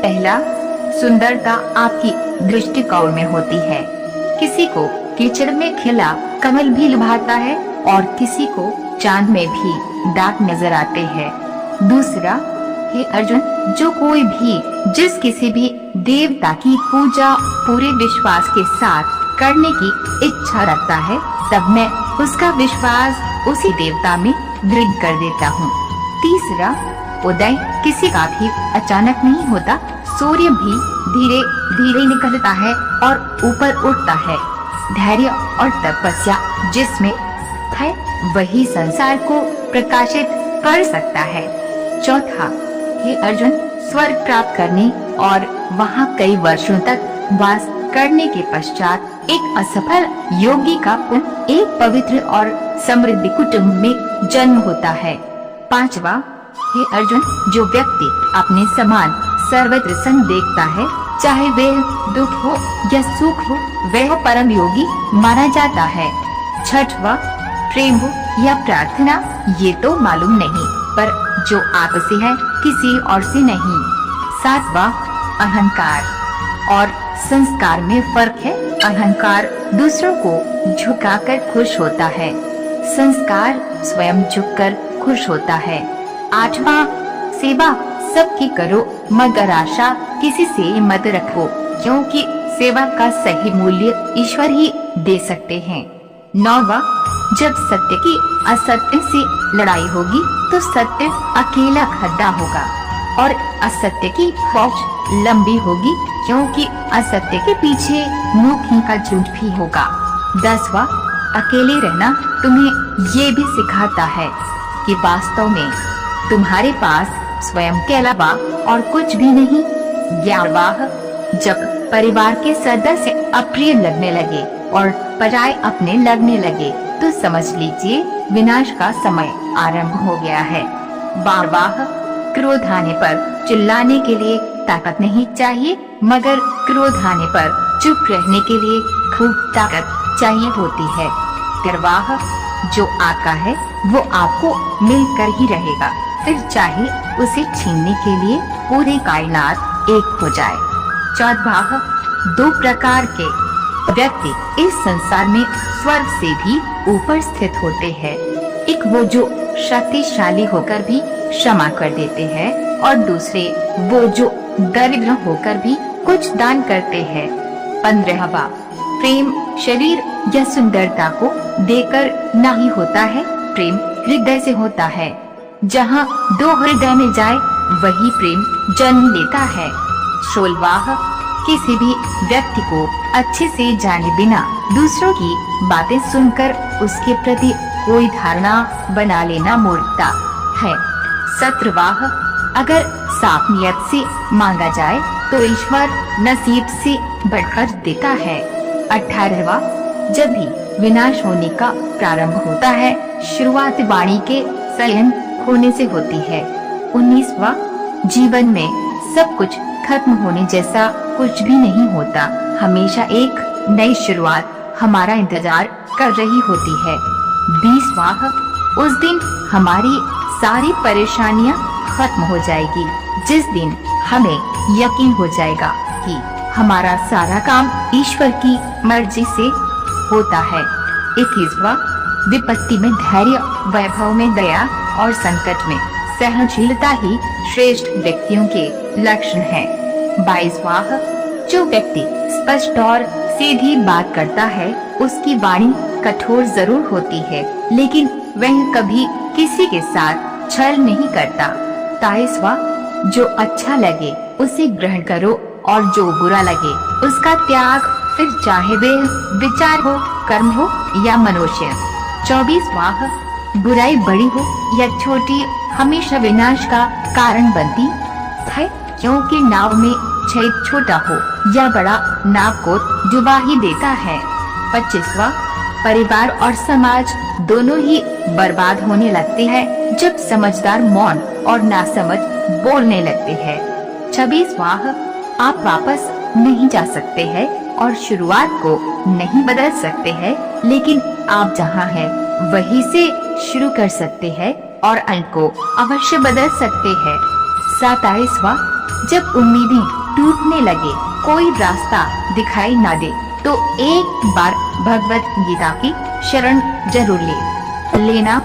पहला, सुंदरता आपकी दृष्टिकोण में होती है। किसी को कीचड़ में खिला कमल भी लुभाता है और किसी को चांद में भी दाग नजर आते हैं। दूसरा, हे अर्जुन, जो कोई भी जिस किसी भी देवता की पूजा पूरे विश्वास के साथ करने की इच्छा रखता है, तब मैं उसका विश्वास उसी देवता में दृढ़ कर देता हूँ। तीसरा, उदय किसी का भी अचानक नहीं होता। सूर्य भी धीरे धीरे निकलता है और ऊपर उठता है। धैर्य और तपस्या जिसमें है वही संसार को प्रकाशित कर सकता है। चौथा, हे अर्जुन, स्वर्ग प्राप्त करने और वहाँ कई वर्षों तक वास करने के पश्चात एक असफल योगी का पुनः एक पवित्र और समृद्ध कुटुंब में जन्म होता है। पांचवा, हे अर्जुन, जो व्यक्ति अपने समान सर्वत्र संग देखता है, चाहे वह दुख हो या सुख हो, वह परम योगी माना जाता है। छठवा, प्रेम हो या प्रार्थना ये तो मालूम नहीं, पर जो आपसे है किसी और से नहीं। सातवां, अहंकार और संस्कार में फर्क है। अहंकार दूसरों को झुकाकर खुश होता है, संस्कार स्वयं झुककर खुश होता है। आठवां, सेवा सबकी करो मगर आशा किसी से मत रखो, क्योंकि सेवा का सही मूल्य ईश्वर ही दे सकते हैं। नौवां, जब सत्य की असत्य से लड़ाई होगी तो सत्य अकेला खड़ा होगा और असत्य की फौज लंबी होगी, क्योंकि असत्य के पीछे मुखी का झूठ भी होगा। 10वां, अकेले रहना तुम्हें ये भी सिखाता है कि वास्तव में तुम्हारे पास स्वयं के अलावा और कुछ भी नहीं। 11वां, जब परिवार के सदस्य अप्रिय लगने लगे और पराये अपने लगने लगे तो समझ लीजिए विनाश का समय आरंभ हो गया है। 12वां, क्रोध आने पर चिल्लाने के लिए ताकत नहीं चाहिए, मगर क्रोध आने पर चुप रहने के लिए खूब ताकत चाहिए होती है। 13वां, जो आपका है वो आपको मिलकर ही रहेगा, फिर चाहे उसे छीनने के लिए पूरी कायनात एक हो जाए। 14वां, दो प्रकार के व्यक्ति इस संसार में स्वर्ग से भी ऊपर स्थित होते हैं। एक वो जो शक्तिशाली होकर भी क्षमा कर देते हैं और दूसरे वो जो दरिद्र होकर भी कुछ दान करते हैं। 15वां, प्रेम शरीर या सुंदरता को देकर नहीं होता है, प्रेम हृदय से होता है। जहाँ दो हृदय में जाए वही प्रेम जन्म लेता है। 16वां, किसी भी व्यक्ति को अच्छे से जाने बिना दूसरों की बातें सुनकर उसके प्रति कोई धारणा बना लेना मूर्खता है। 17वां, अगर साफ नियत से मांगा जाए तो ईश्वर नसीब से बढ़कर देता है। 18वां, जब भी विनाश होने का प्रारंभ होता है शुरुआत वाणी के संयम होने से होती है। 19वां, जीवन में सब कुछ खत्म होने जैसा कुछ भी नहीं होता, हमेशा एक नई शुरुआत हमारा इंतजार कर रही होती है। 20वां, उस दिन हमारी सारी परेशानियां खत्म हो जाएगी, जिस दिन हमें यकीन हो जाएगा कि हमारा सारा काम ईश्वर की मर्जी से होता है। 21वां, विपत्ति में धैर्य, वैभव में दया और संकट में सहनशीलता ही श्रेष्ठ व्यक्तियों के लक्षण हैं। 22वां, जो व्यक्ति स्पष्ट और सीधी बात करता है उसकी वाणी कठोर जरूर होती है, लेकिन वह कभी किसी के साथ छल नहीं करता। 23वां, जो अच्छा लगे उसे ग्रहण करो और जो बुरा लगे उसका त्याग, फिर चाहे वे विचार हो, कर्म हो या मनुष्य। 24वां, बुराई बड़ी हो या छोटी हमेशा विनाश का कारण बनती है, क्योंकि नाव में छेद छोटा हो या बड़ा नाव को डुबा ही देता है। 25वां, परिवार और समाज दोनों ही बर्बाद होने लगते हैं जब समझदार मौन और नासमझ बोलने लगते हैं। 26वां, आप वापस नहीं जा सकते हैं और शुरुआत को नहीं बदल सकते हैं, लेकिन आप जहां हैं वहीं से शुरू कर सकते हैं और अंत को अवश्य बदल सकते हैं। 27वां, जब उम्मीदें टूटने लगे, कोई रास्ता दिखाई ना दे, तो एक बार भगवत गीता की शरण जरूर लेना।